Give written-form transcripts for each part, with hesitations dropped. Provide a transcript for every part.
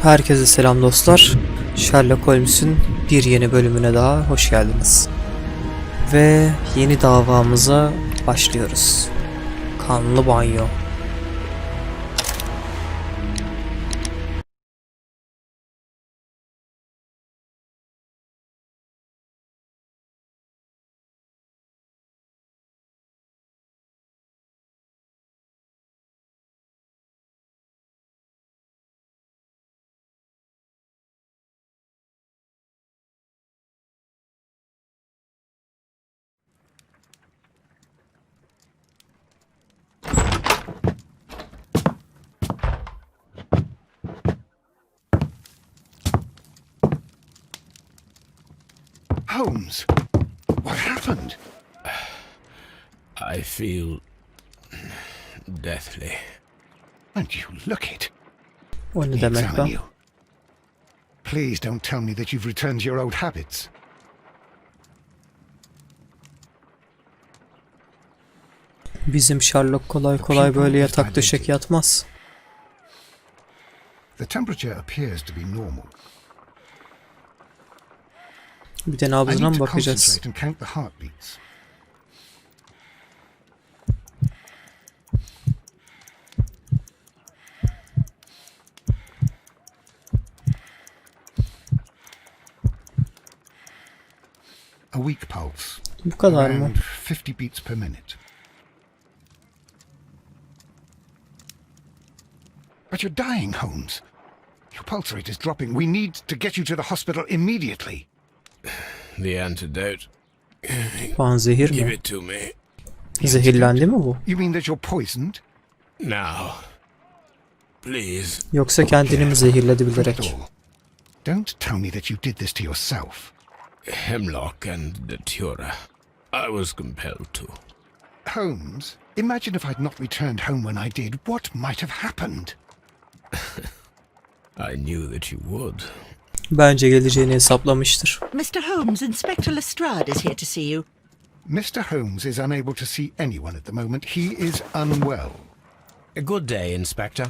Herkese selam dostlar. Sherlock Holmes'un bir yeni bölümüne daha hoş geldiniz. Ve yeni davamıza başlıyoruz. Kanlı Banyo. Holmes, what happened? I feel deathly. And you look it. O ne Let me demek examine lan? you. Please don't tell me that you've returned to your old habits. Bizim Sherlock kolay kolay böyle yatak döşek yatmaz. The temperature appears to be normal. Bir de I nabzına need mı to bakacağız? concentrate and count the heartbeats. A weak pulse. Bu kadar mı? Around 50 beats per minute. But you're dying, Holmes. Your pulse rate is dropping. We need to get you to the hospital immediately. The antidote. Panzehir Give mi? it to me. Zehirlendi mi bu? You mean that you're poisoned? Now. Please. Yoksa kendini mi zehirledi Not bilerek? at all. Don't tell me that you did this to yourself. Hemlock and datura. I was compelled to. Holmes, imagine if I'd not returned home when I did. What might have happened? I knew that you would. Bence geleceğini hesaplamıştır. Mr. Holmes, Inspector Lestrade is here to see you. Mr. Holmes is unable to see anyone at the moment. He is unwell. A good day, Inspector.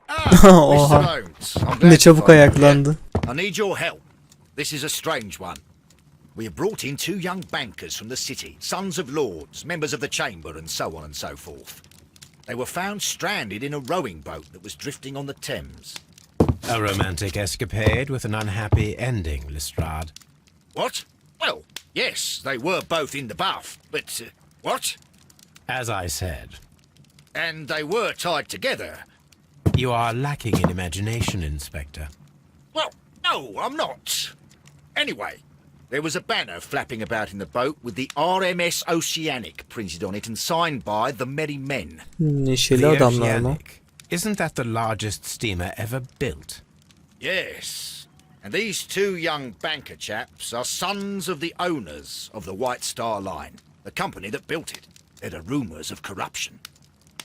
Oha. Mr. Holmes, I'm glad Ne to çabuk find you ayaklandı. here. I need your help. This is a strange one. We have brought in two young bankers from the city, sons of lords, members of the chamber, and so on and so forth. They were found stranded in a rowing boat that was drifting on the Thames. A romantic escapade with an unhappy ending, Lestrade. What? Well, yes, they were both in the bath, but what? As I said, And they were tied together. you are lacking in imagination, Inspector. Well, no, I'm not. Anyway, there was a banner flapping about in the boat with the RMS Oceanic printed on it and signed by the Merry Men. Neşeli The adamlar mı? Oceanic. Isn't that the largest steamer ever built? Yes. And these two young banker chaps are sons of the owners of the White Star Line, the company that built it. There are rumours of corruption.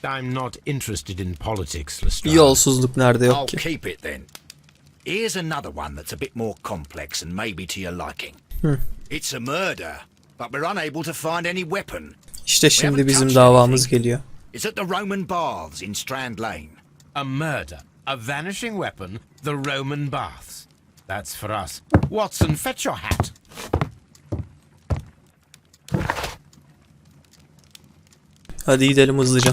I'm not interested in politics, Lestrade. Yolsuzluk nerede I'll yok ki? keep it then. Here's another one that's a bit more complex and maybe to your liking. It's a murder, but we're unable to find any weapon. İşte şimdi bizim davamız geliyor. It's at the Roman Baths in Strand Lane. A murder, a vanishing weapon, the Roman baths. That's for us. Watson, fetch your hat. Hadi gidelim hızlıca.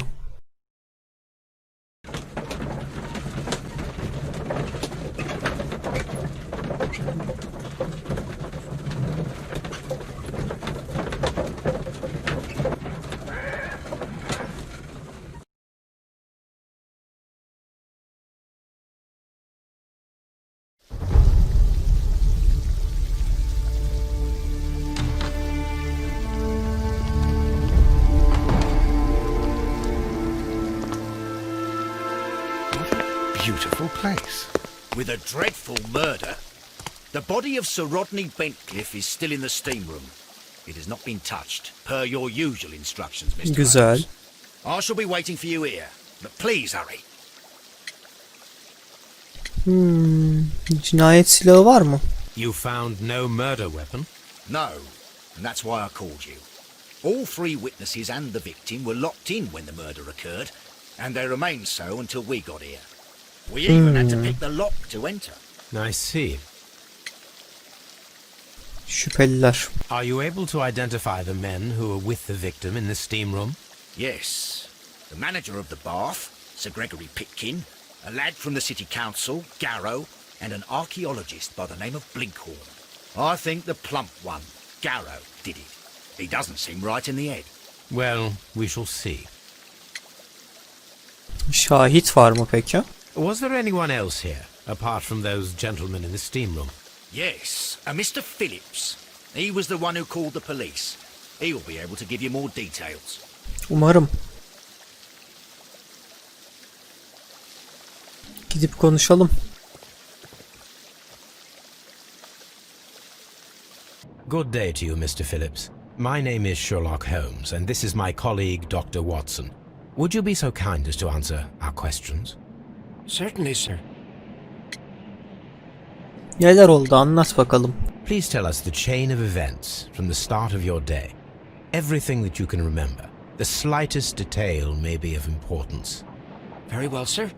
Beautiful place. With a dreadful murder. The body of Sir Rodney Bentcliffe is still in the steam room. It has not been touched, per your usual instructions, Mr. Güzel. Holmes. I shall be waiting for you here, but please hurry. Cinayet silahı var mı? You found no murder weapon? No, and that's why I called you. All three witnesses and the victim were locked in when the murder occurred, and they remained so until we got here. We even had to pick the lock to enter. I see. Şüpheliler. Are you able to identify the men who were with the victim in the steam room? Yes. The manager of the bath, Sir Gregory Pitkin, a lad from the city council, Garrow, and an archaeologist by the name of Blinkhorn. I think the plump one, Garrow, did it. He doesn't seem right in the head. Well, we shall see. Şahit var mı peki? Was there anyone else here, apart from those gentlemen in the steam room? Yes, a Mr. Phillips. He was the one who called the police. He'll be able to give you more details. Umarım. Gidip konuşalım. Good day to you, Mr. Phillips. My name is Sherlock Holmes, and this is my colleague, Dr. Watson. Would you be so kind as to answer our questions? Certainly, sir. Neler oldu anlat bakalım. Please tell us the chain of events from the start of your day. Everything that you can remember. The slightest detail may be of importance. Very well, sir.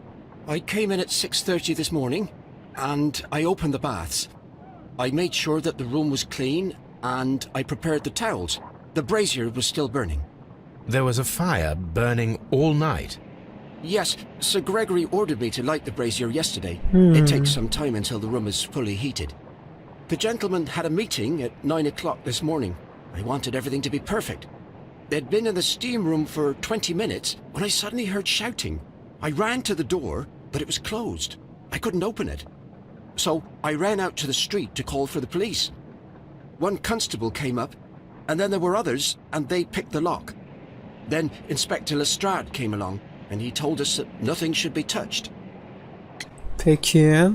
I came in at 6:30 this morning, and I opened the baths. I made sure that the room was clean, and I prepared the towels. The brazier was still burning. There was a fire burning all night. Yes, Sir Gregory ordered me to light the brazier yesterday. It takes some time until the room is fully heated. The gentlemen had a meeting at 9 o'clock this morning. I wanted everything to be perfect. They'd been in the steam room for 20 minutes when I suddenly heard shouting. I ran to the door, but it was closed. I couldn't open it. So I ran out to the street to call for the police. One constable came up, and then there were others, and they picked the lock. Then Inspector Lestrade came along, and he told us that nothing should be touched. Peki.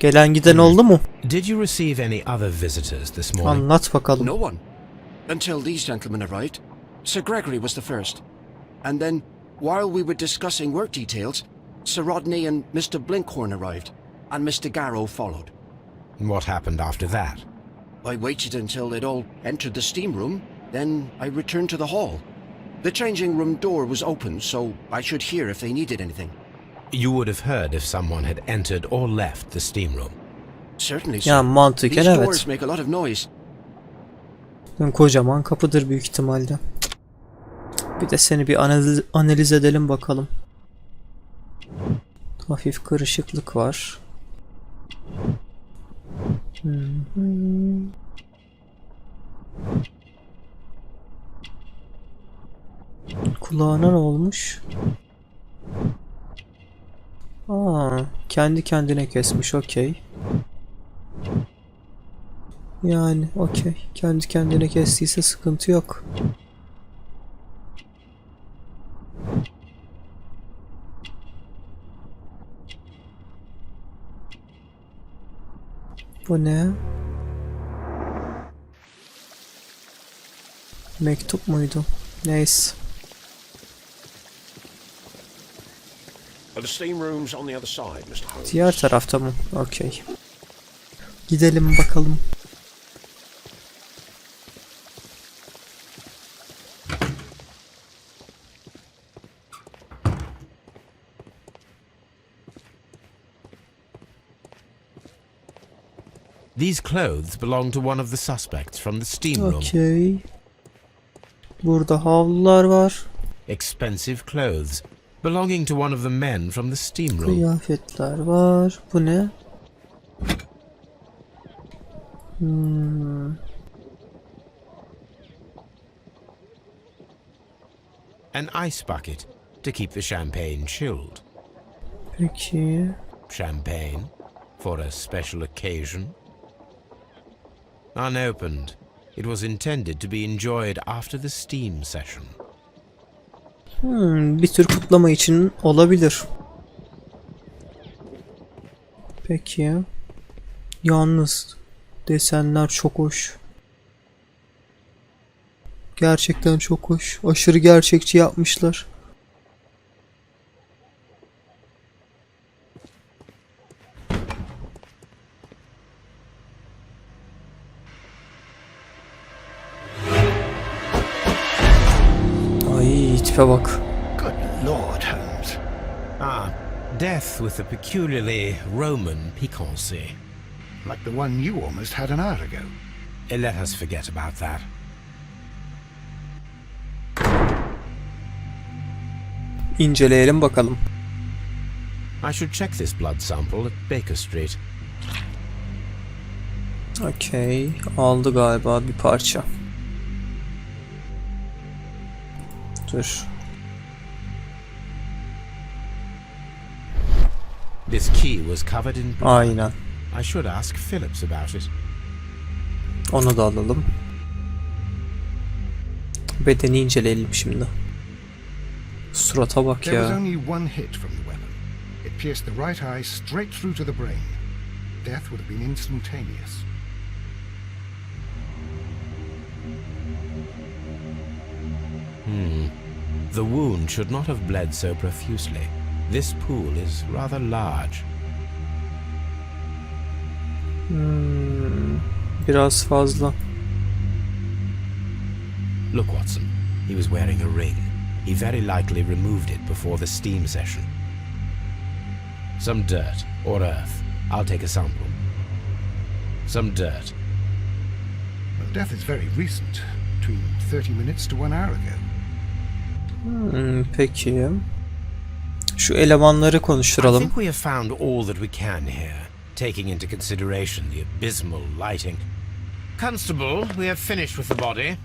Gelen giden oldu mu? Did you receive any other visitors this morning? Anlat bakalım. No one. Until these gentlemen arrived. Sir Gregory was the first. And then, while we were discussing work details, Sir Rodney and Mr. Blinkhorn arrived, and Mr. Garrow followed. What happened after that? I waited until they'd all entered the steam room, then I returned to the hall. The changing room door was open, so I should hear if they needed anything. You would have heard if someone had entered or left the steam room. Certainly, sir. Ya mantıken These doors evet. make a lot of noise. Kocaman kapıdır büyük ihtimalle. Bir de seni bir analiz edelim bakalım. Hafif kırışıklık var. Kulağına ne olmuş? Aa, kendi kendine kesmiş, okey. Yani okey. Kendi kendine kestiyse sıkıntı yok. Bu ne? Mektup muydu? Neyse. The steam room's on the other side, Mr. Holmes. Diğer tarafta mı? Okey. Gidelim bakalım. These clothes belong to one of the suspects from the steam room. Okey. Burada havlular var. Expensive clothes belonging to one of the men from the steam room. Kıyafetler var. Bu ne? An ice bucket to keep the champagne chilled. Peki. Champagne for a special occasion. Unopened, it was intended to be enjoyed after the steam session. Bir tür kutlama için olabilir. Peki. Yalnız desenler çok hoş. Gerçekten çok hoş. Aşırı gerçekçi yapmışlar. Ay tipe bak. Good Lord, Holmes. Ah, death with a peculiarly Roman piquancy. Like the one you almost had an hour ago. Let us forget about that. İnceleyelim bakalım. I should check this blood sample at Baker Street. Okey. Aldı galiba bir parça. Dur. This key was covered in blood. Aynen. I should ask Phillips about it. Onu da alalım. Bedeni inceleyelim şimdi. Surata bak There was ya. only one hit from the weapon. It pierced the right eye straight through to the brain. Death would have been instantaneous. The wound should not have bled so profusely. This pool is rather large. Biraz fazla. Look, Watson. He was wearing a ring. He very likely removed it before the steam session. Some dirt or earth. I'll take a sample. Some dirt. Well, death is very recent. Between 30 minutes to 1 hour ago. Peki. Şu elemanları I konuşturalım. think we have found all that we can here, taking into consideration the abysmal lighting. Constable, we have finished with the body.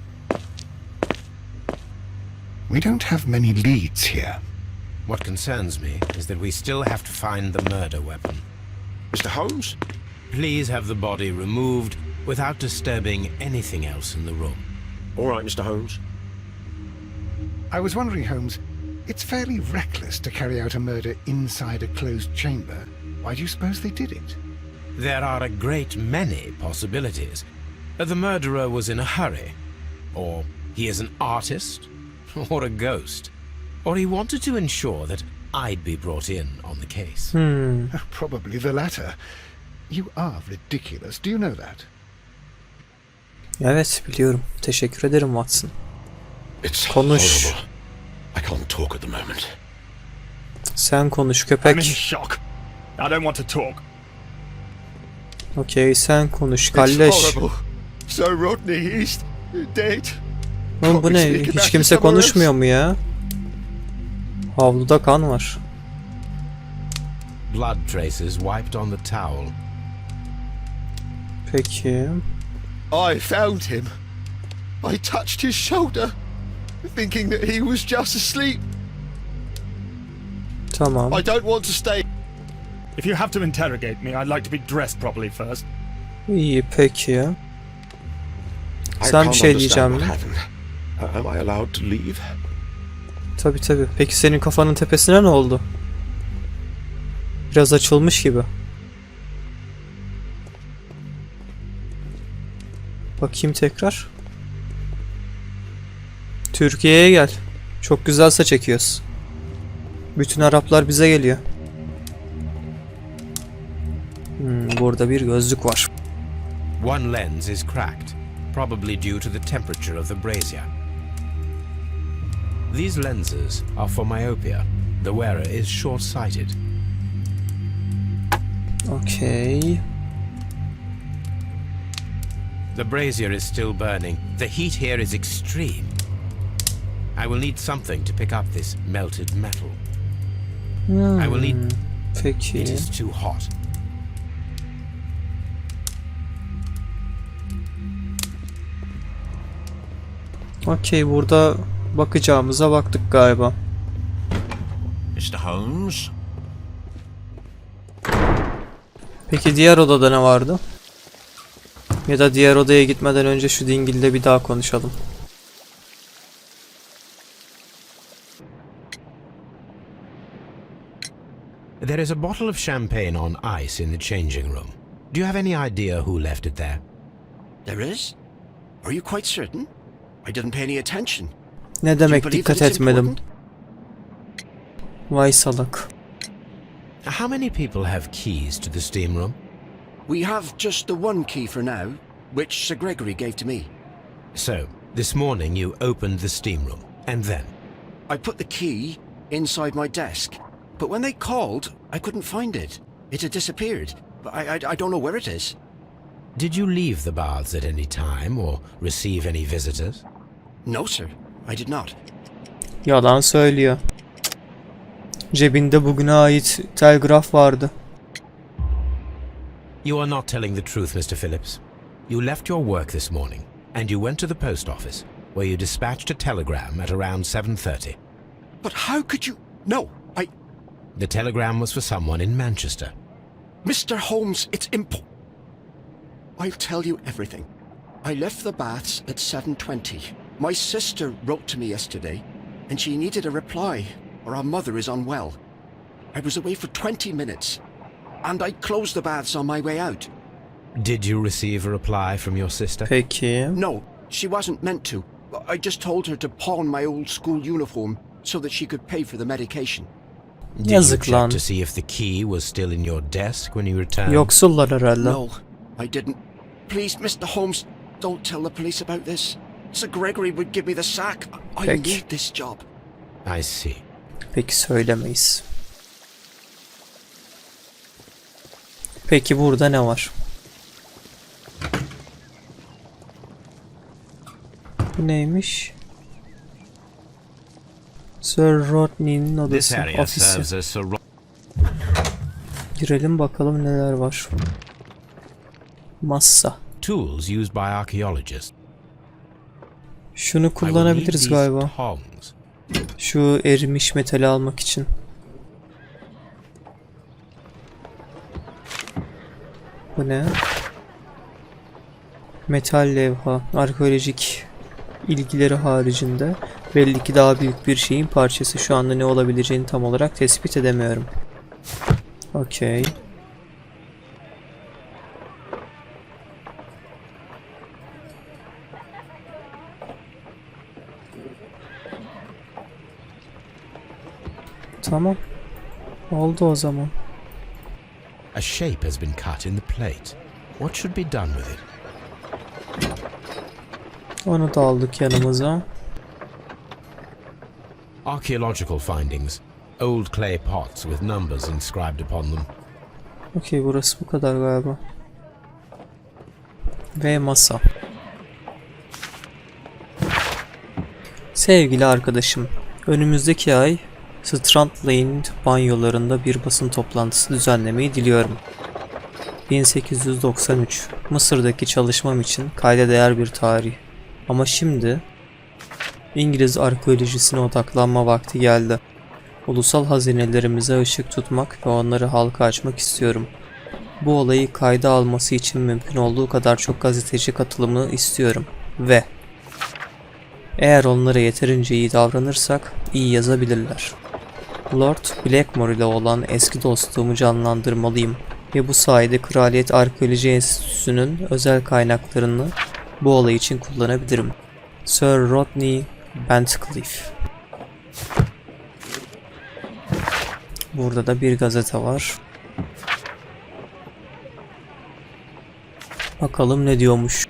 We don't have many leads here. What concerns me is that we still have to find the murder weapon. Mr. Holmes? Please have the body removed without disturbing anything else in the room. All right, Mr. Holmes. I was wondering, Holmes, it's fairly reckless to carry out a murder inside a closed chamber. Why do you suppose they did it? There are a great many possibilities. The murderer was in a hurry, or he is an artist, or a ghost, or he wanted to ensure that I'd be brought in on the case. Probably the latter. You are ridiculous. Do you know that? Evet, biliyorum. Teşekkür ederim Watson. It's Konuş. horrible. I can't talk at the moment. Sen konuş I'm in köpek. shock. I don't want to talk. Okey, sen konuş It's kalleş. horrible. So Rodney, he's dead. Oğlum bu ne? Hiç kimse konuşmuyor mu ya? Havluda kan var. Blood traces wiped on the towel. Peki. I found him. I touched his shoulder, thinking that he was just asleep. Tamam. I don't want to stay. If you have to interrogate me, I'd like to be dressed properly first. İyi peki. I Sen bir can't şey understand diyeceğim what mi? happened. Am I allowed to leave? Tabi tabi. Peki senin kafanın tepesine ne oldu? Biraz açılmış gibi. Bakayım tekrar. Türkiye'ye gel. Çok güzel saç çekiyoruz. Bütün Araplar bize geliyor. Burada bir gözlük var. One lens is cracked, probably due to the temperature of the brazier. These lenses are for myopia. The wearer is short-sighted. Okay. The brazier is still burning. The heat here is extreme. I will need something to pick up this melted metal. I will need... Peki. It is too hot. Okey, burada bakacağımıza baktık galiba. Mr. Holmes? Peki diğer odada ne vardı? Ya da diğer odaya gitmeden önce şu dingille bir daha konuşalım. There is a bottle of champagne on ice in the changing room. Do you have any idea who left it there? There is? Are you quite certain? I didn't pay any attention. Ne Do you demek believe dikkat that it's etmedim. important? Vay salak. How many people have keys to the steam room? We have just the one key for now, which Sir Gregory gave to me. So, this morning you opened the steam room, and then? I put the key inside my desk, But when they called, I couldn't find it. It had disappeared. I don't know where it is. Did you leave the baths at any time or receive any visitors? No, sir. I did not. Yalan söylüyor. Cebinde bugüne ait telgraf vardı. You are not telling the truth, Mr. Phillips. You left your work this morning, and you went to the post office, where you dispatched a telegram at around 7:30. But how could you... No, The telegram was for someone in Manchester. Mr. Holmes, it's I'll tell you everything. I left the baths at 7:20. My sister wrote to me yesterday, and she needed a reply, or our mother is unwell. I was away for 20 minutes, and I closed the baths on my way out. Did you receive a reply from your sister? Peki. No, she wasn't meant to. I just told her to pawn my old school uniform so that she could pay for the medication. Did you Yazık check lan. to see if the key was still in your desk when you returned? Yoksullar herhalde. No, I didn't. Please, Mr. Holmes, don't tell the police about this. Sir Gregory would give me the sack. I Peki. need this job. I see. Peki söylemeyiz. Peki burada ne var? Bu neymiş? Sir Rodney'nin This odası, area ofisi. serves as Sir Girelim bakalım neler var. Massa. tools used by archaeologists. Şunu I will need kullanabiliriz these galiba. tongs. Şu erimiş metali almak için. Bu ne? Metal levha. Arkeolojik ilgileri haricinde belli ki daha büyük bir şeyin parçası. Şu anda ne olabileceğini tam olarak tespit edemiyorum. Okey. Tamam. Oldu o zaman. A shape has been cut in the plate. What should be done with it? Onu da aldık yanımıza. Archaeological findings. Old clay pots with numbers inscribed upon them. Okey, burası bu kadar galiba. Ve masa. Sevgili arkadaşım, önümüzdeki ay Strand Lane banyolarında bir basın toplantısı düzenlemeyi diliyorum. 1893, Mısır'daki çalışmam için kayda değer bir tarih. Ama şimdi İngiliz arkeolojisine odaklanma vakti geldi. Ulusal hazinelerimize ışık tutmak ve onları halka açmak istiyorum. Bu olayı kayda alması için mümkün olduğu kadar çok gazeteci katılımını istiyorum. Ve eğer onlara yeterince iyi davranırsak iyi yazabilirler. Lord Blackmore ile olan eski dostluğumu canlandırmalıyım ve bu sayede Kraliyet Arkeoloji Enstitüsü'nün özel kaynaklarını bu olay için kullanabilirim. Sir Rodney Bentcliffe. Burada da bir gazete var. Bakalım ne diyormuş.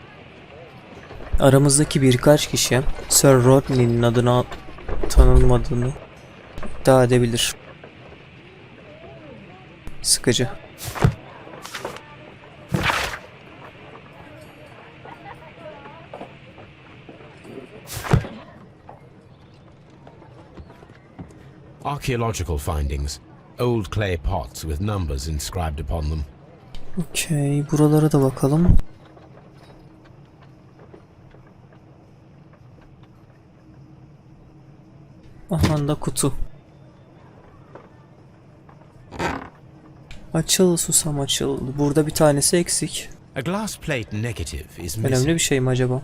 Aramızdaki birkaç kişi Sir Rodney'nin adına tanınmadığını iddia edebilir. Sıkıcı. Archaeological findings. Old clay pots with numbers inscribed upon them. Okey, buralara da bakalım. Aha da kutu. Açıl susam açıl. Burada bir tanesi eksik. A glass plate negative is Önemli missing. bir şey mi acaba?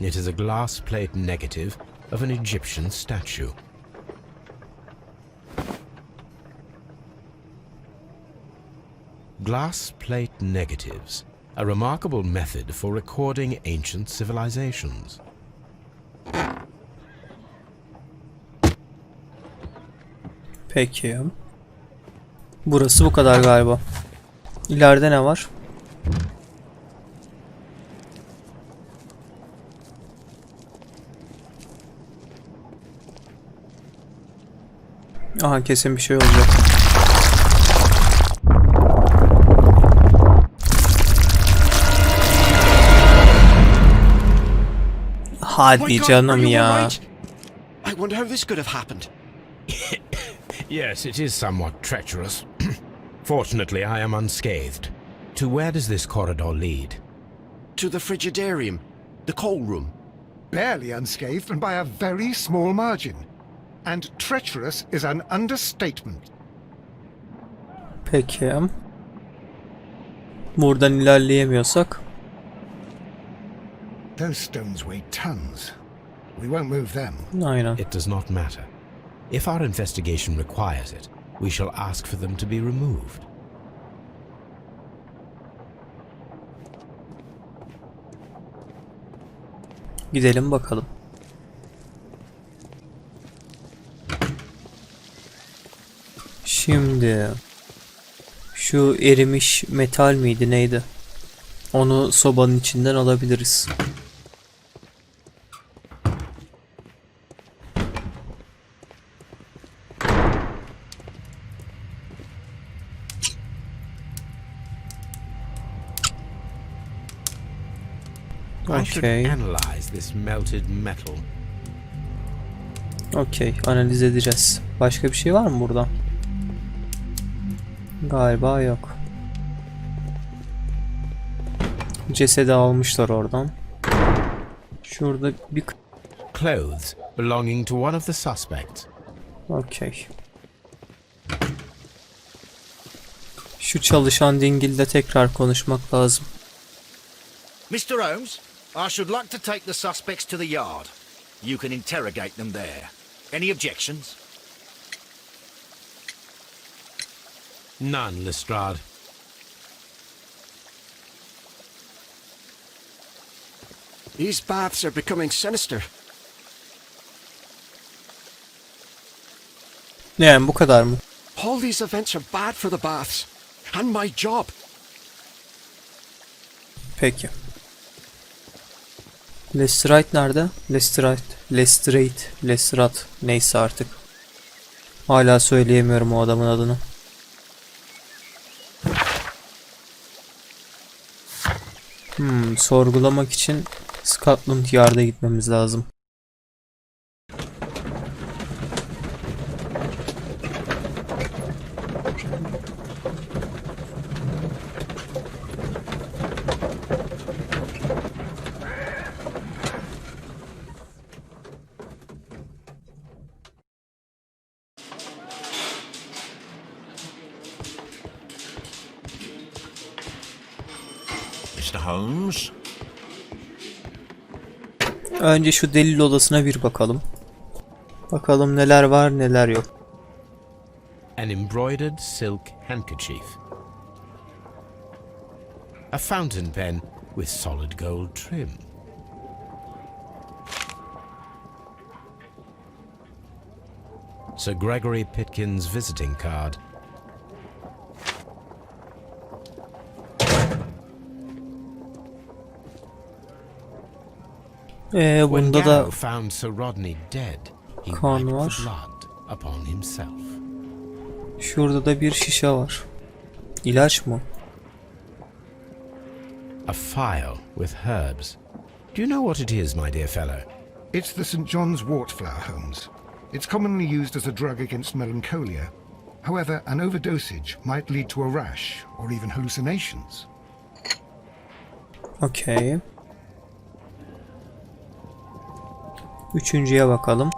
It is a glass plate negative of an Egyptian statue. Glass plate negatives, a remarkable method for recording ancient civilizations. Peki. Burası bu kadar galiba. İleride ne var? Aha, kesin bir şey olacak. Hadi canım ya. I wonder how this could have happened. Yes, it is somewhat treacherous. Fortunately, I am unscathed. To where does this corridor lead? To the frigidarium, the coal room. Barely unscathed and by a very small margin. And treacherous is an understatement. Peki. Buradan ilerleyemiyorsak. Those stones weigh tons. We won't move them. Aynen. It does not matter. If our investigation requires it, we shall ask for them to be removed. Gidelim bakalım. Şimdi şu erimiş metal miydi neydi? Onu sobanın içinden alabiliriz. I should Okay. analyze this melted metal. Okey, analiz edeceğiz. Başka bir şey var mı burada? Galiba yok. Cesedi almışlar oradan. Şurada bir... Clothes belonging to one of the suspects. Okey. Şu çalışan dingilde tekrar konuşmak lazım. Mr. Holmes, I should like to take the suspects to the yard. You can interrogate them there. Any objections? None, Lestrade. These baths are becoming sinister. Yani bu kadar mı? All these events are bad for the baths. And my job. Peki. Lestrade nerede? Lestrade. Neyse artık. Hala söyleyemiyorum o adamın adını. Sorgulamak için Scotland Yard'a gitmemiz lazım. Mr. Holmes? Önce şu delil odasına bir bakalım. Bakalım neler var neler yok. An embroidered silk handkerchief. A fountain pen with solid gold trim. Sir Gregory Pitkin's visiting card. When Bunda da Gallo found Sir Rodney dead, he kan wiped var. the blood upon himself. Şurada da bir şişe var. İlaç mı? A phial with herbs. Do you know what it is, my dear fellow? It's the St. John's wort flower, Holmes. It's commonly used as a drug against melancholia. However, an overdosage might lead to a rash or even hallucinations. Okey. Üçüncüye bakalım.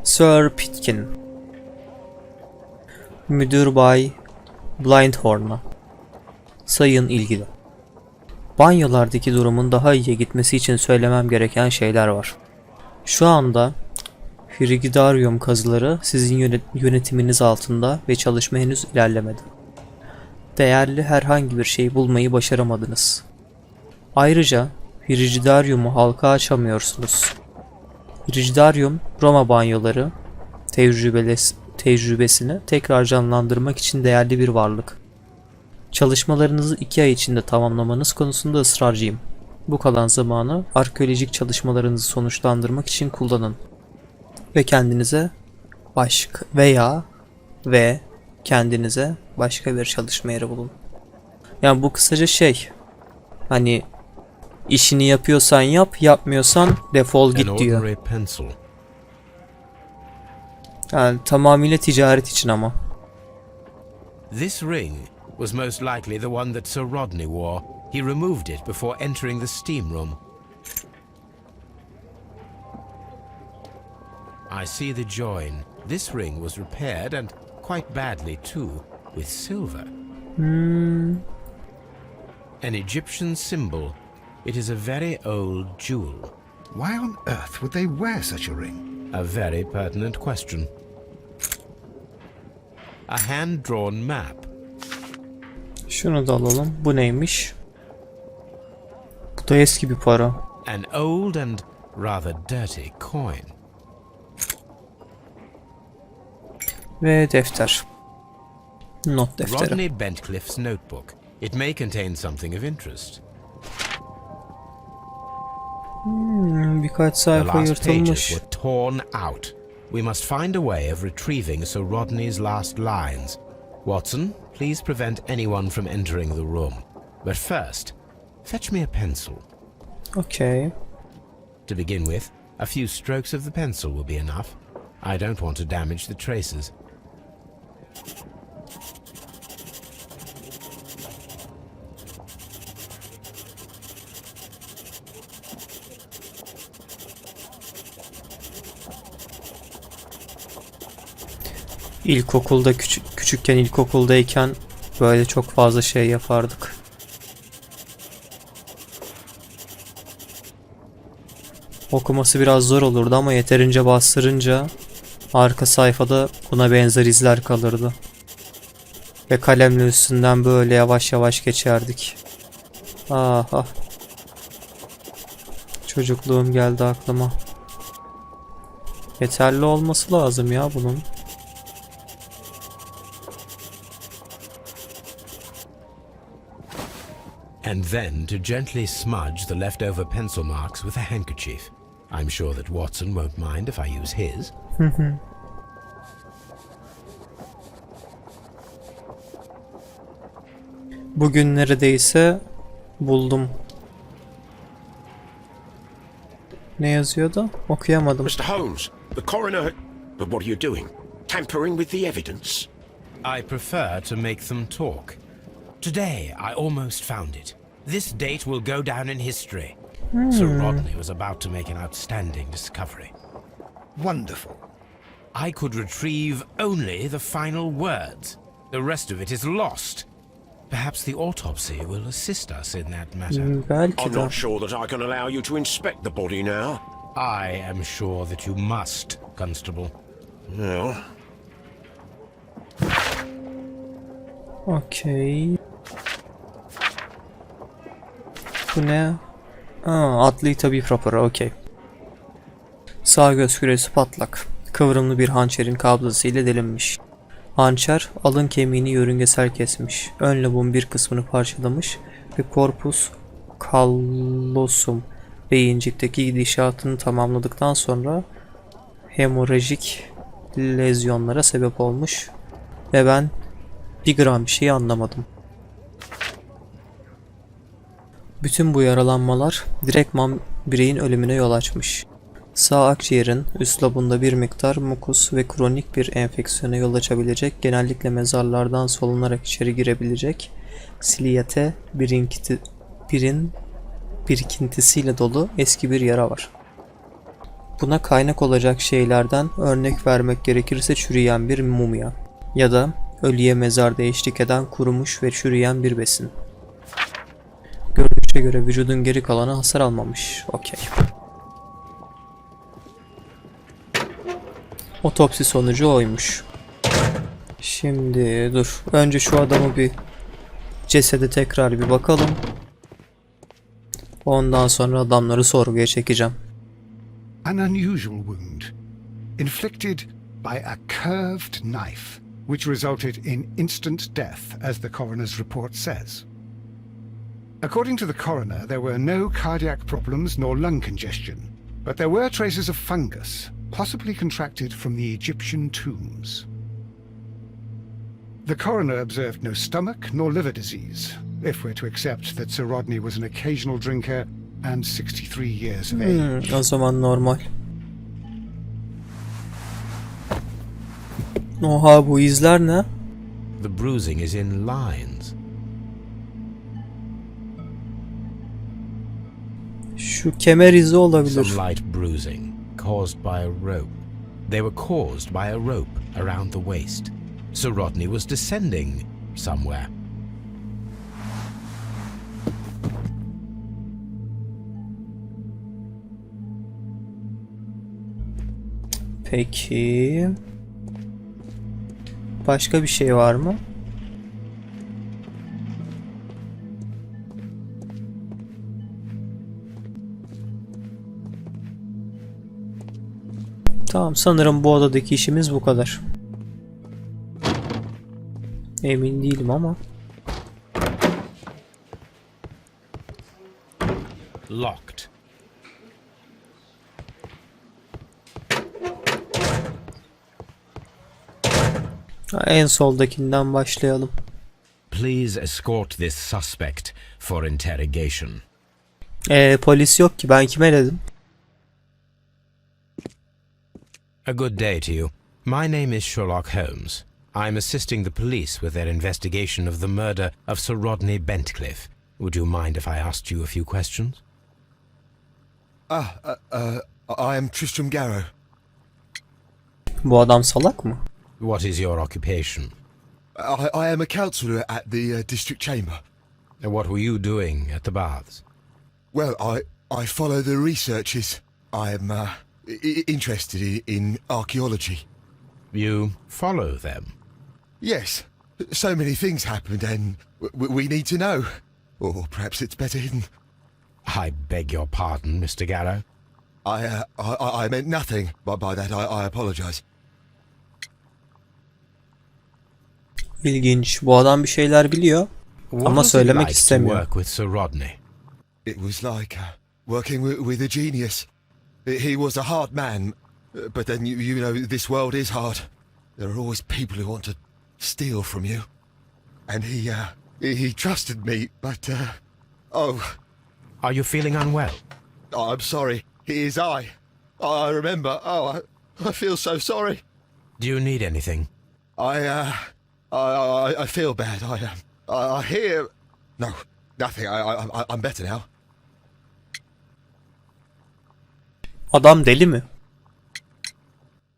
Sir Pitkin. Müdür Bay Blindhorn'a. Sayın ilgili. Banyolardaki durumun daha iyiye gitmesi için söylemem gereken şeyler var. Şu anda Frigidarium kazıları sizin yönetiminiz altında ve çalışma henüz ilerlemedi. Değerli herhangi bir şey bulmayı başaramadınız. Ayrıca Frigidarium'u halka açamıyorsunuz. Frigidarium, Roma banyoları tecrübesini tekrar canlandırmak için değerli bir varlık. Çalışmalarınızı 2 ay içinde tamamlamanız konusunda ısrarcıyım. Bu kalan zamanı arkeolojik çalışmalarınızı sonuçlandırmak için kullanın. Ve kendinize kendinize başka bir çalışma yeri bulun. Yani bu kısaca şey, hani işini yapıyorsan yap, yapmıyorsan defol An git diyor. ordinary pencil. Yani tamamıyla ticaret için ama. This ring was most likely the one that Sir Rodney wore. He removed it before entering the steam room. I see the join. This ring was repaired, and quite badly too, with silver. An Egyptian symbol. It is a very old jewel. Why on earth would they wear such a ring? A very pertinent question. A hand-drawn map. Şunu da alalım. Bu neymiş? Bu da eski bir para. An old and rather dirty coin. Ve defter. Not defteri. Rodney Bentcliffe's notebook. It may contain something of interest. Birkaç The sayfa last pages yırtılmış. were torn out. We must find a way of retrieving Sir Rodney's last lines. Watson, please prevent anyone from entering the room. But first, fetch me a pencil. Okay. To begin with, a few strokes of the pencil will be enough. I don't want to damage the traces. İlkokulda küçükken ilkokuldayken böyle çok fazla şey yapardık. Okuması biraz zor olurdu ama yeterince bastırınca arka sayfada buna benzer izler kalırdı. Ve kalemle üstünden böyle yavaş yavaş geçerdik. Aha. Çocukluğum geldi aklıma. Yeterli olması lazım ya bunun. And then to gently smudge the leftover pencil marks with a handkerchief. I'm sure that Watson won't mind if I use his. Bugün neredeyse buldum. Ne yazıyordu? Okuyamadım. Mr. Holmes, the coroner... But what are you doing? Tampering with the evidence? I prefer to make them talk. Today, I almost found it. This date will go down in history. Sir Rodney was about to make an outstanding discovery. Wonderful. I could retrieve only the final words. The rest of it is lost. Perhaps the autopsy will assist us in that matter. Belki I'm de. not sure that I can allow you to inspect the body now. I am sure that you must, Constable. Well, Okey. Bu ne? Adli tabip raporu. Okey. Sağ göz küresi patlak. Kıvrımlı bir hançerin kabzası ile delinmiş. Hançer alın kemiğini yörüngesel kesmiş. Ön lobun bir kısmını parçalamış ve corpus callosum beyincikteki gidişatını tamamladıktan sonra hemorajik lezyonlara sebep olmuş ve ben bir gram bir şey anlamadım. Bütün bu yaralanmalar direktman bireyin ölümüne yol açmış. Sağ akciğerin üst lobunda bir miktar mukus ve kronik bir enfeksiyona yol açabilecek, genellikle mezarlardan solunarak içeri girebilecek siliyete birikintisiyle dolu eski bir yara var. Buna kaynak olacak şeylerden örnek vermek gerekirse çürüyen bir mumya ya da ölüye mezarda eşlik eden kurumuş ve çürüyen bir besin. Görünüşe göre vücudun geri kalanı hasar almamış. Okey. Otopsi sonucu oymuş. Şimdi dur. Önce şu adamı bir cesede tekrar bir bakalım. Ondan sonra adamları sorguya çekeceğim. An unusual wound, inflicted by a curved knife, which resulted in instant death, as the coroner's report says. According to the coroner, there were no cardiac problems nor lung congestion, but there were traces of fungus, possibly contracted from the Egyptian tombs. The coroner observed no stomach nor liver disease, if we're to accept that Sir Rodney was an occasional drinker and 63 years of age. O zaman normal. Oha, bu izler ne? The bruising is in lines. Şu kemer izi olabilir. Some light bruising caused by a rope. They were caused by a rope around the waist. Sir Rodney was descending somewhere. Peki. Başka bir şey var mı? Tamam, sanırım bu odadaki işimiz bu kadar. Emin değilim ama. Locked. En soldakinden başlayalım. Please escort this suspect for interrogation. Polis yok ki, ben kime dedim? A good day to you. My name is Sherlock Holmes. I'm assisting the police with their investigation of the murder of Sir Rodney Bentcliffe. Would you mind if I asked you a few questions? I am Tristram Garrow. Bu adam salak mı? What is your occupation? I am a counsellor at the district chamber. What were you doing at the baths? Well, I follow the researches. I am interested in archaeology. You follow them? Yes, so many things happened and we need to know. Or perhaps it's better hidden. I beg your pardon, Mr. Garrow. I meant nothing by that. I apologise. İlginç. Bu adam bir şeyler biliyor ama söylemek istemiyor. Work with Sir Rodney. It was like working with a genius. He was a hard man, but then you know this world is hard. There are always people who want to steal from you, and he trusted me. But Are you feeling unwell? I'm sorry. It is I. I remember. I feel so sorry. Do you need anything? I feel bad. I hear. No, nothing. I'm better now. Adam deli mi?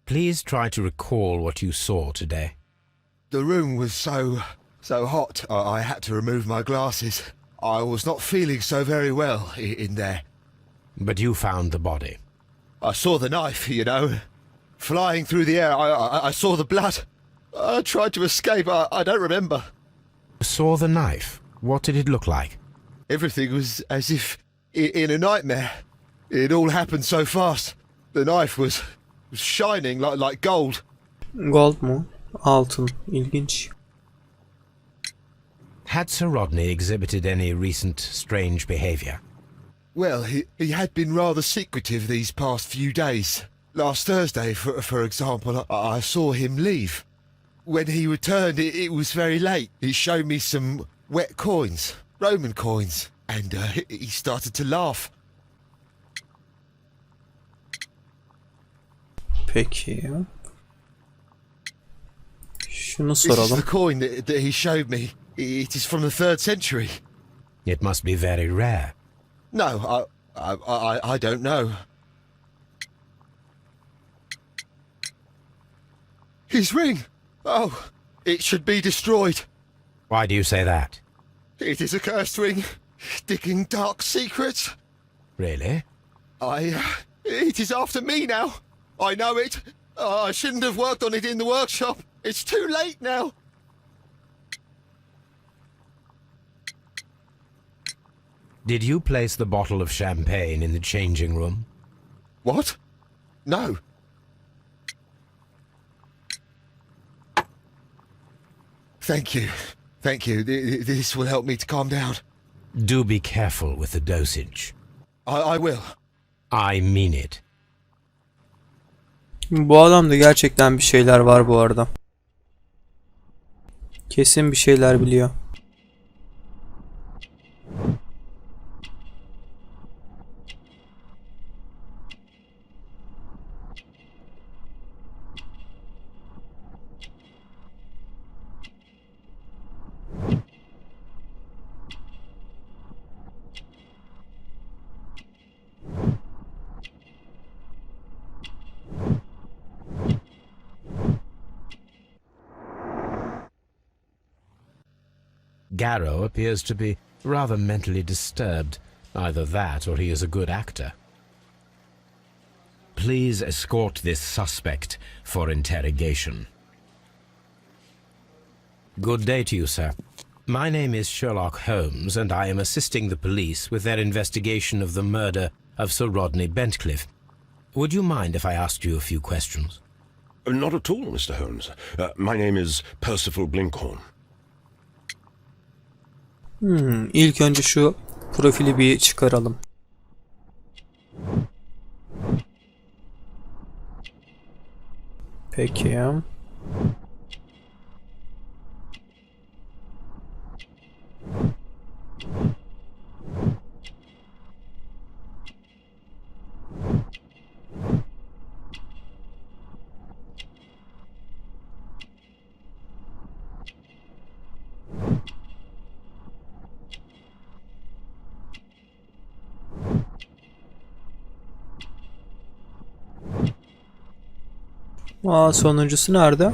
Please try to recall what you saw today. The room was so hot. I had to remove my glasses. I was not feeling so very well in there. But you found the body. I saw the knife, you know, flying through the air. I saw the blood. I tried to escape. I don't remember. Saw the knife? What did it look like? Everything was as if in a nightmare. It all happened so fast. The knife was shining like gold. Gold mu? Altın. İlginç. Had Sir Rodney exhibited any recent strange behaviour? Well, he had been rather secretive these past few days. Last Thursday, for example, I saw him leave. When he returned, it was very late. He showed me some wet coins, Roman coins, and he started to laugh. Peki. Şunu This is soralım. the coin that he showed me. It is from the 3rd century. It must be very rare. No, I don't know. His ring! Oh, it should be destroyed. Why do you say that? It is a cursed ring, digging dark secrets. Really? It is after me now. I know it. I shouldn't have worked on it in the workshop. It's too late now. Did you place the bottle of champagne in the changing room? What? No. Thank you. Thank you. This will help me to calm down. Do be careful with the dosage. I will. I mean it. Bu adamda gerçekten bir şeyler var bu arada. Kesin bir şeyler biliyor. Garrow appears to be rather mentally disturbed. Either that or he is a good actor. Please escort this suspect for interrogation. Good day to you, sir. My name is Sherlock Holmes, and I am assisting the police with their investigation of the murder of Sir Rodney Bentcliffe. Would you mind if I asked you a few questions? Not at all, Mr. Holmes. My name is Percival Blinkhorn. İlk önce şu profili bir çıkaralım. Peki. Sonuncusu nerede?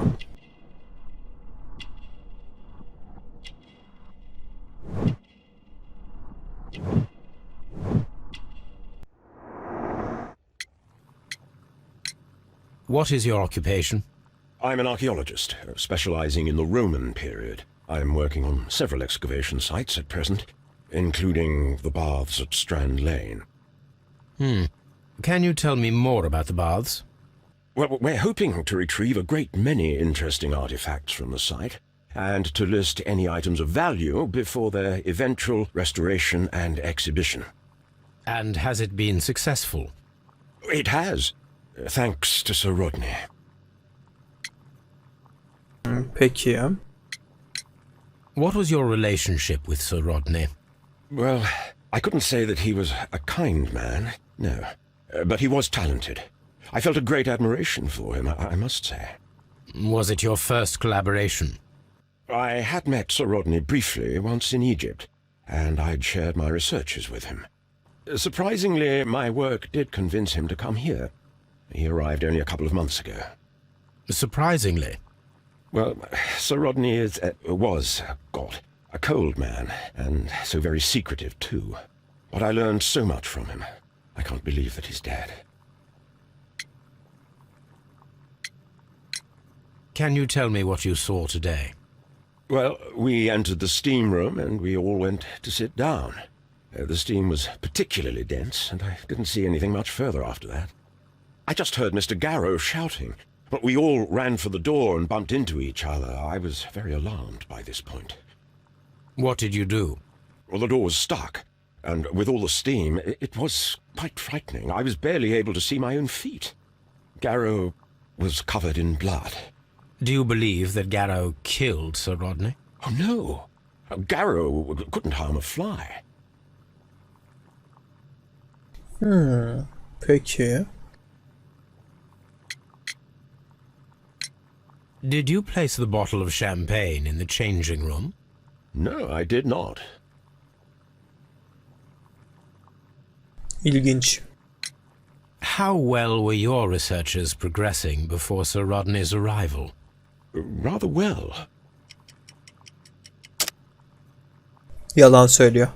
What is your occupation? I'm an archaeologist, specializing in the Roman period. I'm working on several excavation sites at present, including the baths at Strand Lane. Can you tell me more about the baths? Well, we're hoping to retrieve a great many interesting artifacts from the site, and to list any items of value before their eventual restoration and exhibition. And has it been successful? It has, thanks to Sir Rodney. Peki. What was your relationship with Sir Rodney? Well, I couldn't say that he was a kind man, no, but he was talented. I felt a great admiration for him, I must say. Was it your first collaboration? I had met Sir Rodney briefly once in Egypt, and I'd shared my researches with him. Surprisingly, my work did convince him to come here. He arrived only a couple of months ago. Surprisingly? Well, Sir Rodney was a cold man, and so very secretive too. But I learned so much from him. I can't believe that he's dead. Can you tell me what you saw today? Well, we entered the steam room and we all went to sit down. The steam was particularly dense, and I didn't see anything much further after that. I just heard Mr. Garrow shouting, but we all ran for the door and bumped into each other. I was very alarmed by this point. What did you do? Well, the door was stuck, and with all the steam, it was quite frightening. I was barely able to see my own feet. Garrow was covered in blood. Do you believe that Garrow killed Sir Rodney? Oh, no. Garrow couldn't harm a fly. Peki. Did you place the bottle of champagne in the changing room? No, I did not. İlginç. How well were your researches progressing before Sir Rodney's arrival? Rather well. Yalan söylüyor.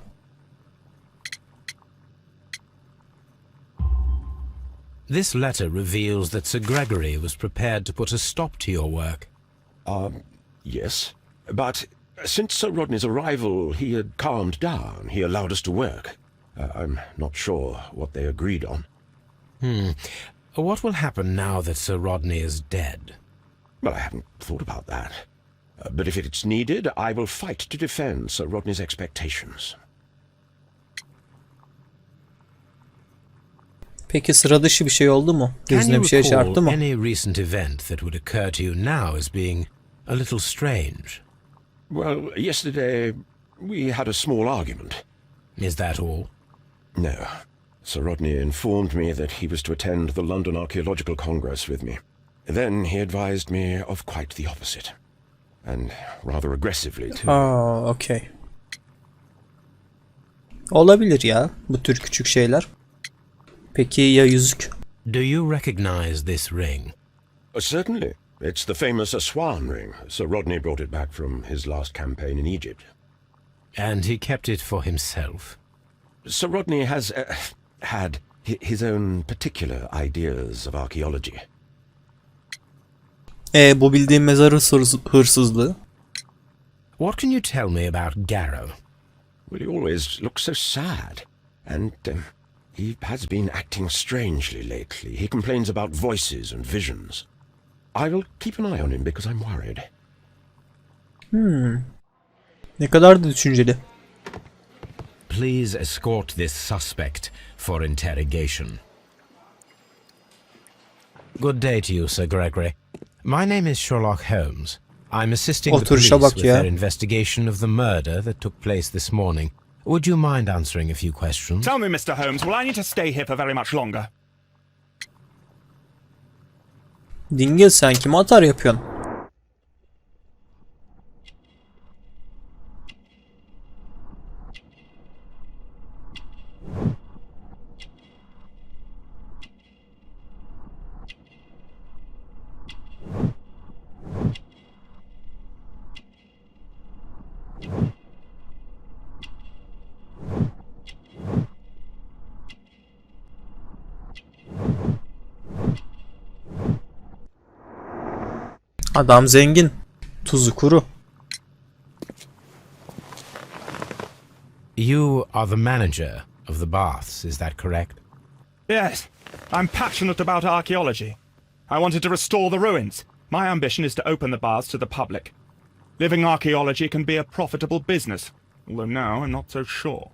This letter reveals that Sir Gregory was prepared to put a stop to your work. Yes. But since Sir Rodney's arrival, he had calmed down. He allowed us to work. I'm not sure what they agreed on. What will happen now that Sir Rodney is dead? Well, I haven't thought about that. But if it's needed, I will fight to defend Sir Rodney's expectations. Peki sıra dışı bir şey oldu mu? Can Gözüne you bir şey çarptı recall mı? any recent event that would occur to you now as being a little strange? Well, yesterday we had a small argument. Is that all? No. Sir Rodney informed me that he was to attend the London Archaeological Congress with me. Then he advised me of quite the opposite. And rather aggressively too. Aa, okey. Olabilir ya bu tür küçük şeyler. Peki ya yüzük? Do you recognize this ring? Certainly. It's the famous Aswan ring. Sir Rodney brought it back from his last campaign in Egypt. And he kept it for himself? Sir Rodney has had his own particular ideas of archaeology. Bu bildiğim mezar hırsızlığı. What can you tell me about Garrow? Well, he always looks so sad. And he has been acting strangely lately. He complains about voices and visions. I will keep an eye on him because I'm worried. Ne kadar da düşünceli. Please escort this suspect for interrogation. Good day to you, Sir Gregory. My name is Sherlock Holmes. I'm assisting the police Oturuşa bak with ya. their investigation of the murder that took place this morning. Would you mind answering a few questions? Tell me, Mr. Holmes, will I need to stay here for very much longer? Dingil, sen kime atar yapıyorsun? Adam zengin. Tuzu kuru. You are the manager of the baths, is that correct? Yes, I'm passionate about archaeology. I wanted to restore the ruins. My ambition is to open the baths to the public. Living archaeology can be a profitable business, although now I'm not so sure.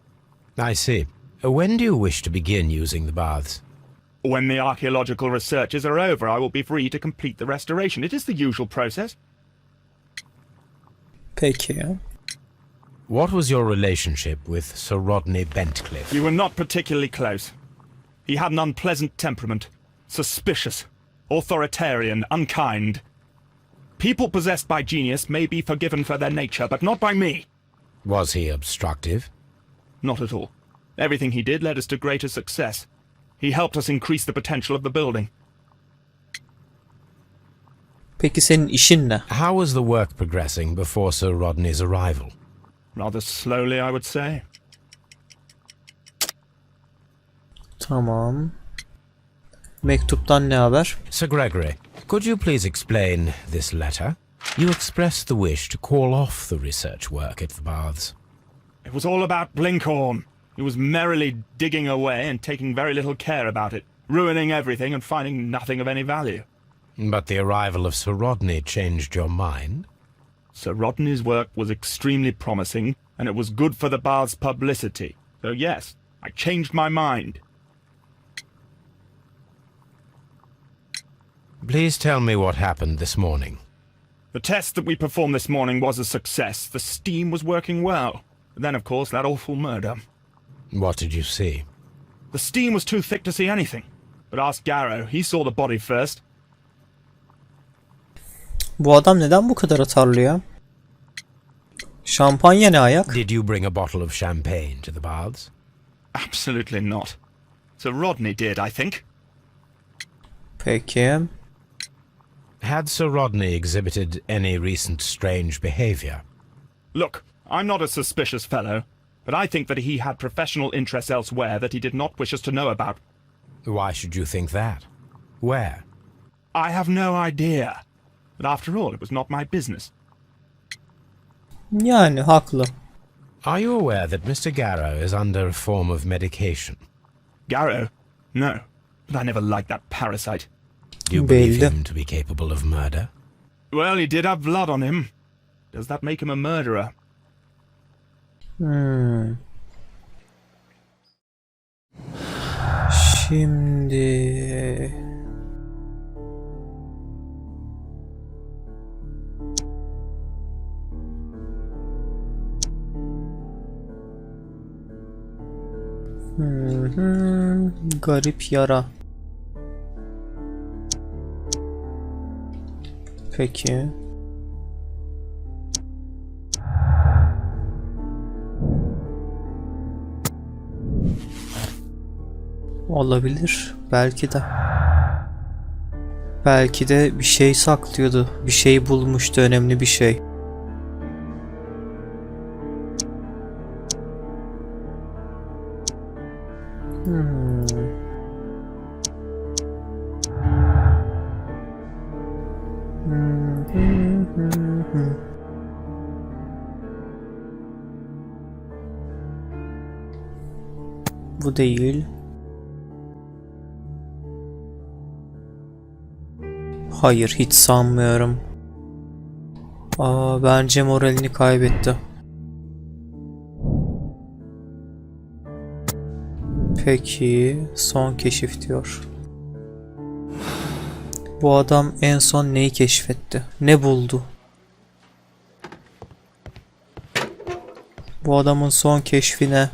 I see. When do you wish to begin using the baths? When the archaeological researches are over, I will be free to complete the restoration. It is the usual process. Peki. What was your relationship with Sir Rodney Bentcliffe? We were not particularly close. He had an unpleasant temperament, suspicious, authoritarian, unkind. People possessed by genius may be forgiven for their nature, but not by me. Was he obstructive? Not at all. Everything he did led us to greater success. He helped us increase the potential of the building. Peki senin işin ne? How was the work progressing before Sir Rodney's arrival? Rather slowly, I would say. Tamam. Mektuptan ne haber? Sir Gregory, could you please explain this letter? You expressed the wish to call off the research work at the baths. It was all about Blinkhorn. He was merrily digging away and taking very little care about it, ruining everything and finding nothing of any value. But the arrival of Sir Rodney changed your mind? Sir Rodney's work was extremely promising, and it was good for the bath's publicity. So yes, I changed my mind. Please tell me what happened this morning. The test that we performed this morning was a success. The steam was working well. But then, of course, that awful murder. What did you see? The steam was too thick to see anything. But ask Garrow, he saw the body first. Bu adam neden bu kadar atarlı ya? Şampanya ne ayak? Did you bring a bottle of champagne to the baths? Absolutely not. Sir Rodney did, I think. Peki. Had Sir Rodney exhibited any recent strange behavior? Look, I'm not a suspicious fellow, but I think that he had professional interests elsewhere that he did not wish us to know about. Why should you think that? Where? I have no idea. But after all, it was not my business. Yani haklı. Are you aware that Mr. Garrow is under a form of medication? Garrow? No. But I never liked that parasite. Do you believe Belli. him to be capable of murder? Well, he did have blood on him. Does that make him a murderer? Şimdi garip yara. Peki. Olabilir. Belki de. Belki de bir şey saklıyordu. Bir şey bulmuştu. Önemli bir şey. Bu değil. Hayır, hiç sanmıyorum. Bence moralini kaybetti. Peki, son keşif diyor. Bu adam en son neyi keşfetti? Ne buldu? Bu adamın son keşfi ne?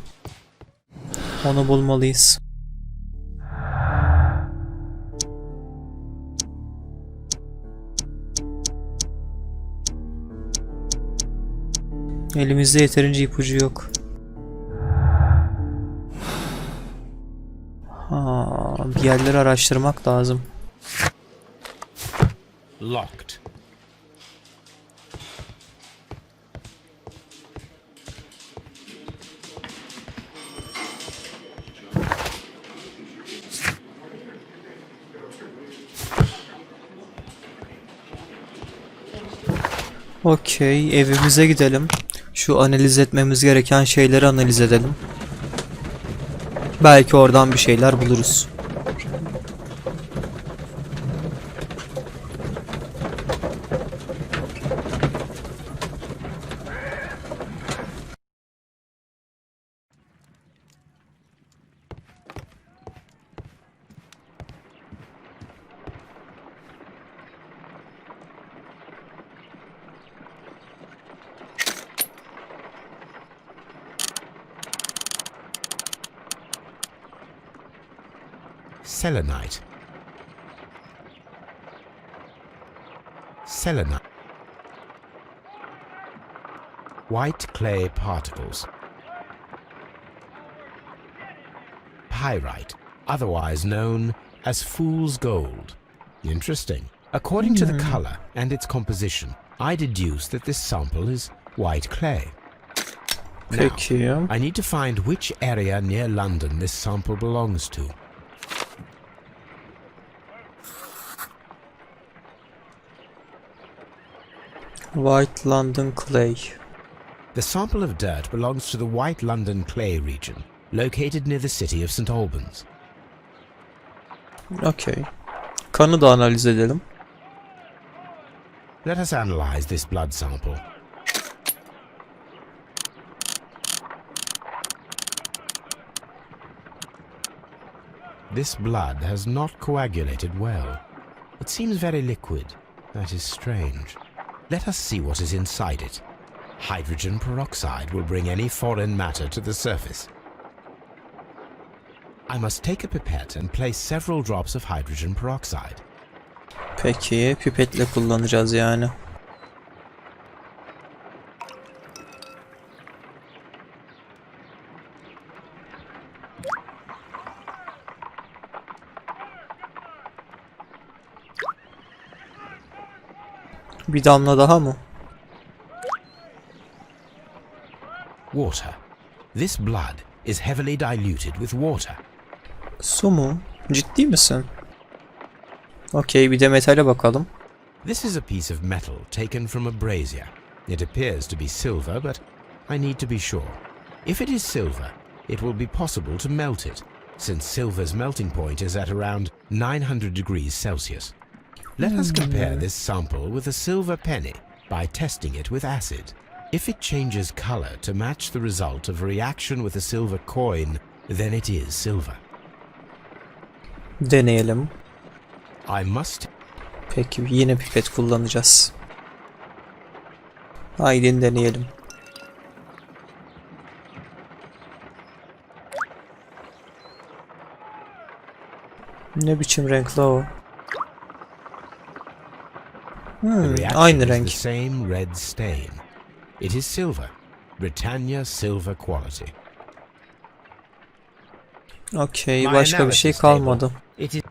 Onu bulmalıyız. Elimizde yeterince ipucu yok. Bir yerleri araştırmak lazım. Locked. Okey, evimize gidelim. Şu analiz etmemiz gereken şeyleri analiz edelim. Belki oradan bir şeyler buluruz. Selenite. Selenite. White clay particles. Pyrite, otherwise known as fool's gold. Interesting. According to the color and its composition, I deduce that this sample is white clay. Peki. Now, I need to find which area near London this sample belongs to. White London Clay. The sample of dirt belongs to the White London Clay region, located near the city of St. Albans. Okey. Kanı da analiz edelim. Let us analyze this blood sample. This blood has not coagulated well. It seems very liquid. That is strange. Let us see what is inside it. Hydrogen peroxide will bring any foreign matter to the surface. I must take a pipette and place several drops of hydrogen peroxide. Peki, pipetle kullanacağız yani. Bir damla daha mı? Water. This blood is heavily diluted with water. Su mu? Ciddi misin? Okey, bir de metale bakalım. This is a piece of metal taken from a brazier. It appears to be silver, but I need to be sure. If it is silver, it will be possible to melt it, since silver's melting point is at around 900 degrees Celsius. Let us compare this sample with a silver penny by testing it with acid. If it changes color to match the result of a reaction with a silver coin, then it is silver. Deneyelim. I must. Peki yine pipet kullanacağız. Haydi deneyelim. Ne biçim renkli o? The reaction Aynı is renk. the same red stain. It is silver. Britannia silver quality. Okey, My başka bir şey analysis kalmadı. table. It is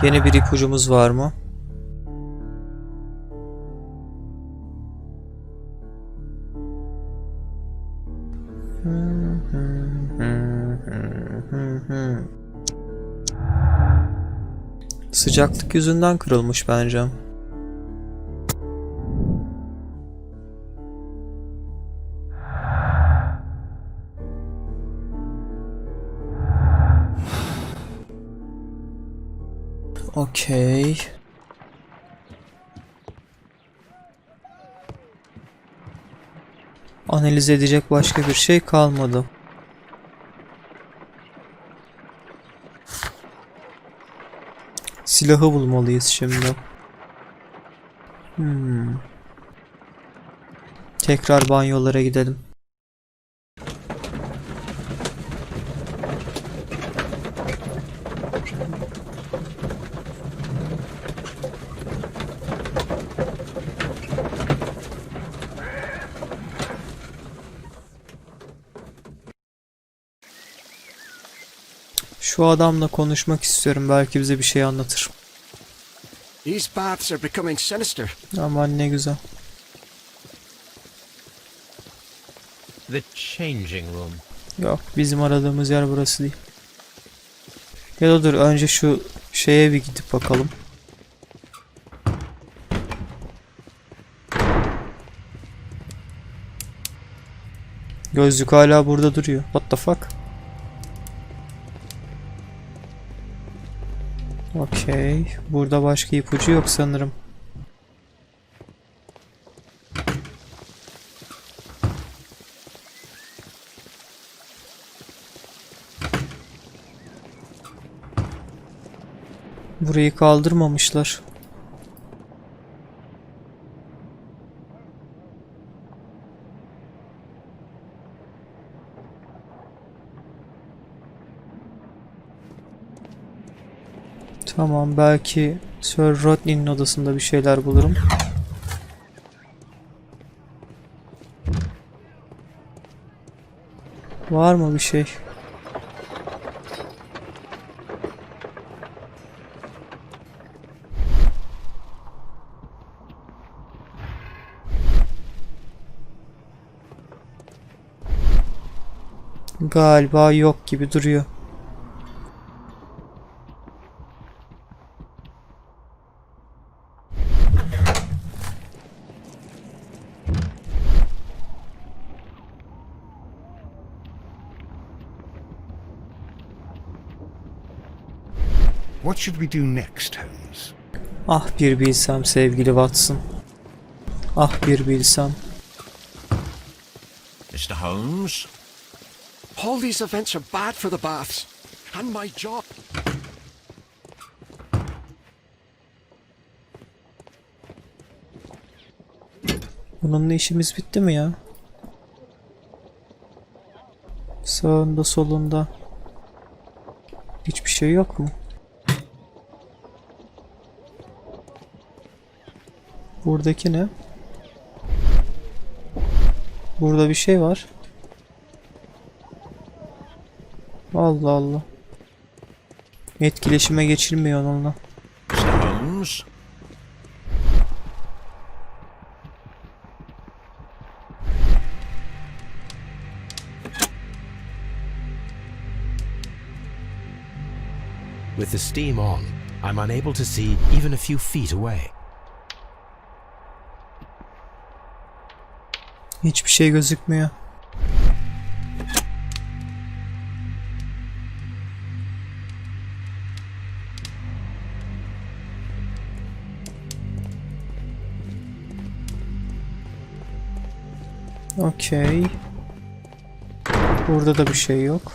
Yeni bir ipucumuz var mı? Sıcaklık yüzünden kırılmış bence. Okey. Analiz edecek başka bir şey kalmadı. Silahı bulmalıyız şimdi. Tekrar banyolara gidelim. Şu adamla konuşmak istiyorum. Belki bize bir şey anlatır. These baths are becoming sinister. Aman ne güzel. the changing room. Yok, bizim aradığımız yer burası değil. Ya da dur, önce şu şeye bir gidip bakalım. Gözlük hala burada duruyor. What the fuck? Okey. Burada başka ipucu yok sanırım. Burayı kaldırmamışlar. Tamam, belki Sir Rodney'nin odasında bir şeyler bulurum. Var mı bir şey? Galiba yok gibi duruyor. What should we do next, Holmes? Ah bir bilsem sevgili Watson. Ah bir bilsem. Mr. Holmes? All these events are bad for the baths. And my job. Bununla işimiz bitti mi ya? Sağında solunda hiçbir şey yok mu? Buradaki ne? Burada bir şey var. Allah Allah. Etkileşime geçilmiyor onunla. Mr. Holmes? With the steam on, I'm unable to see even a few feet away. Hiçbir şey gözükmüyor. Okey. Burada da bir şey yok.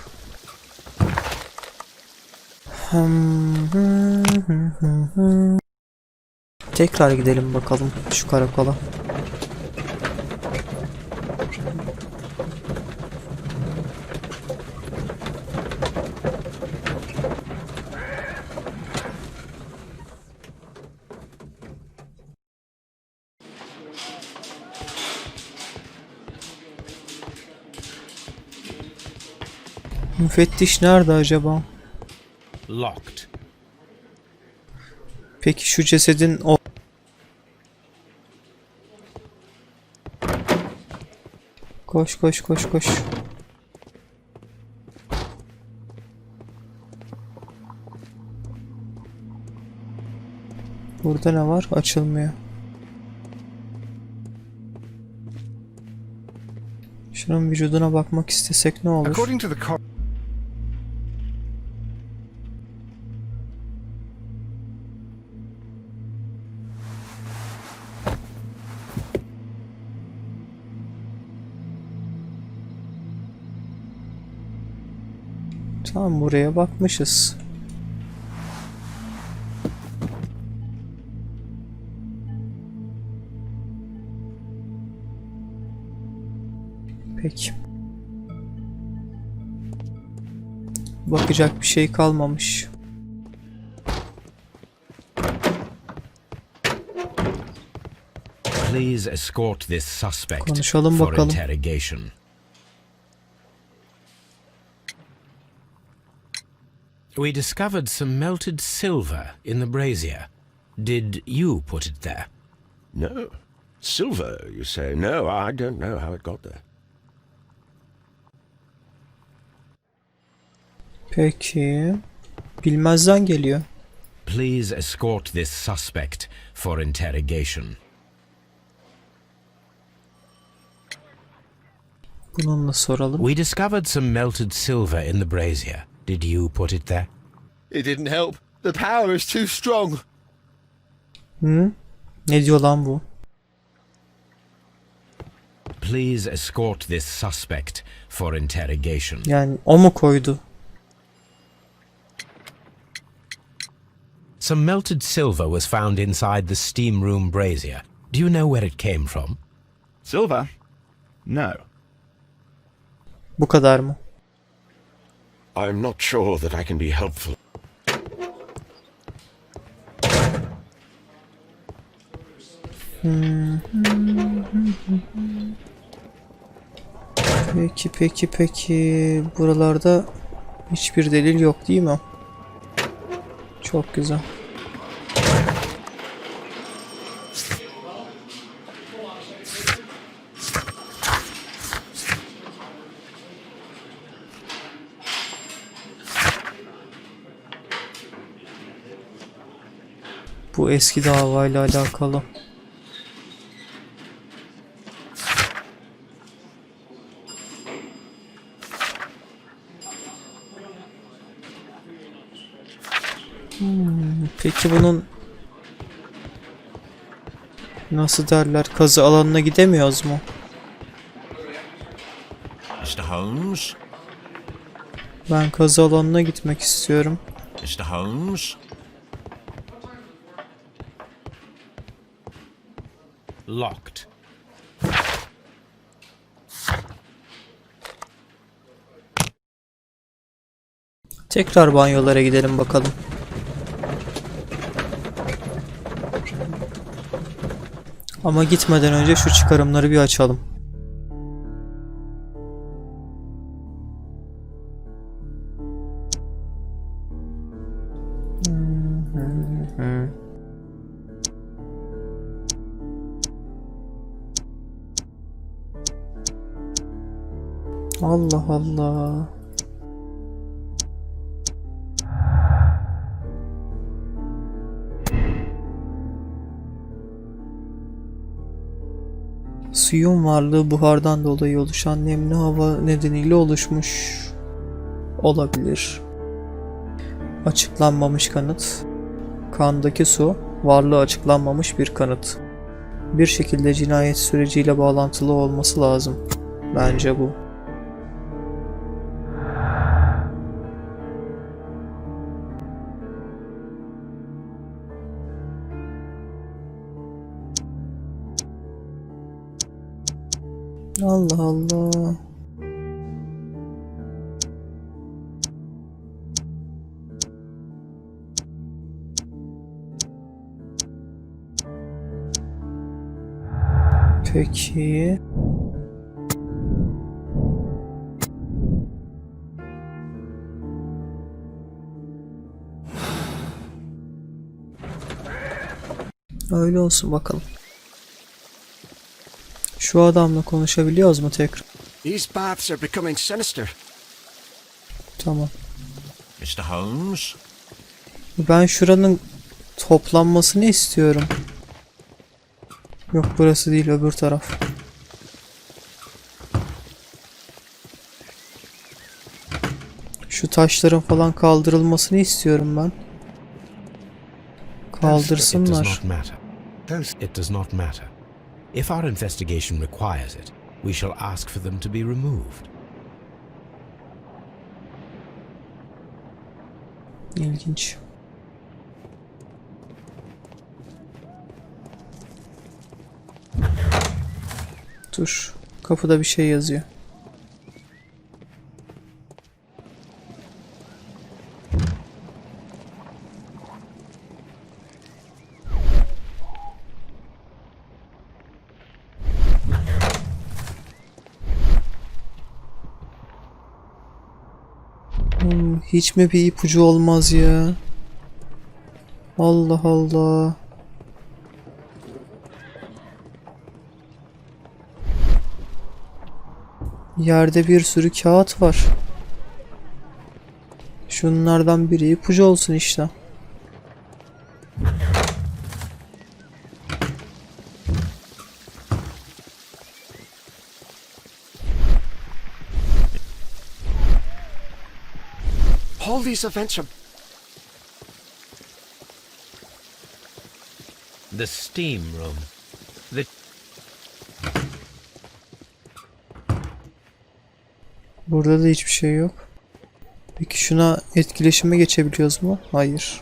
Tekrar gidelim bakalım şu karakola. Müfettiş nerede acaba? Locked. Peki şu cesedin o... Koş koş koş koş. Burada ne var? Açılmıyor. Şunun vücuduna bakmak istesek ne olur? According to the Tamam, buraya bakmışız. Peki. Bakacak bir şey kalmamış. Please escort this suspect Konuşalım for bakalım. interrogation. We discovered some melted silver in the brazier. Did you put it there? No. Silver, you say? No, I don't know how it got there. Peki. Bilmezden geliyor. Please escort this suspect for interrogation. Bununla soralım. We discovered some melted silver in the brazier. Did you put it there? It didn't help. The power is too strong. Hı? Ne diyor lan bu? Please escort this suspect for interrogation. Yani o mu koydu? Some melted silver was found inside the steam room brazier. Do you know where it came from? Silver? No. Bu kadar mı? I'm not sure that I can be helpful. Peki. Buralarda hiçbir delil yok değil mi? Çok güzel. Bu eski davayla alakalı. Peki bunun nasıl derler, kazı alanına gidemiyoruz mu? Mr. Holmes? Ben kazı alanına gitmek istiyorum. Mr. Holmes? Locked. Tekrar banyolara gidelim bakalım. Ama gitmeden önce şu çıkarımları bir açalım. Allah Allah. Suyun varlığı buhardan dolayı oluşan nemli hava nedeniyle oluşmuş olabilir. Açıklanmamış kanıt. Kandaki su, varlığı açıklanmamış bir kanıt. Bir şekilde cinayet süreciyle bağlantılı olması lazım. Bence bu. Allah Allah. Peki. Öyle olsun bakalım. Şu adamla konuşabiliyoruz mu tekrar? These baths are becoming sinister. Tamam. Mr. Holmes? Ben şuranın toplanmasını istiyorum. Yok, burası değil, öbür taraf. Şu taşların falan kaldırılmasını istiyorum ben. It does Kaldırsınlar. not matter. It does not matter. If our investigation requires it, we shall ask for them to be removed. İlginç. Dur. Kapıda bir şey yazıyor. Hiç mi bir ipucu olmaz ya? Allah Allah. Yerde bir sürü kağıt var. Şunlardan biri ipucu olsun işte. All these events are... The steam room. The Burada da hiçbir şey yok. Peki şuna etkileşime geçebiliyoruz mu? Hayır.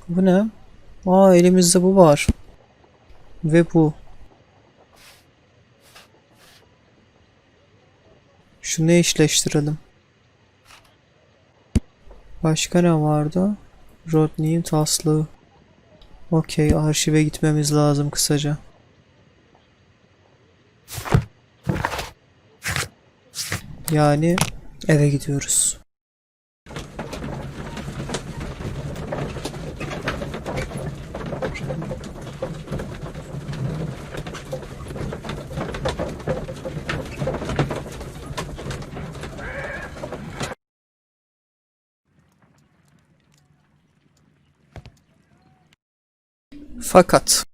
Bu ne? Aa, elimizde bu var. Ve bu. Şunu eşleştirelim. Başka ne vardı? Rodney'in taslağı. Okey, arşive gitmemiz lazım kısaca. Yani eve gidiyoruz. Fakat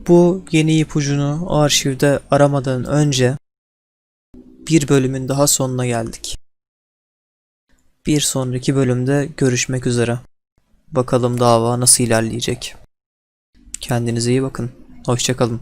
bu yeni ipucunu arşivde aramadan önce bir bölümün daha sonuna geldik. Bir sonraki bölümde görüşmek üzere. Bakalım dava nasıl ilerleyecek. Kendinize iyi bakın. Hoşça kalın.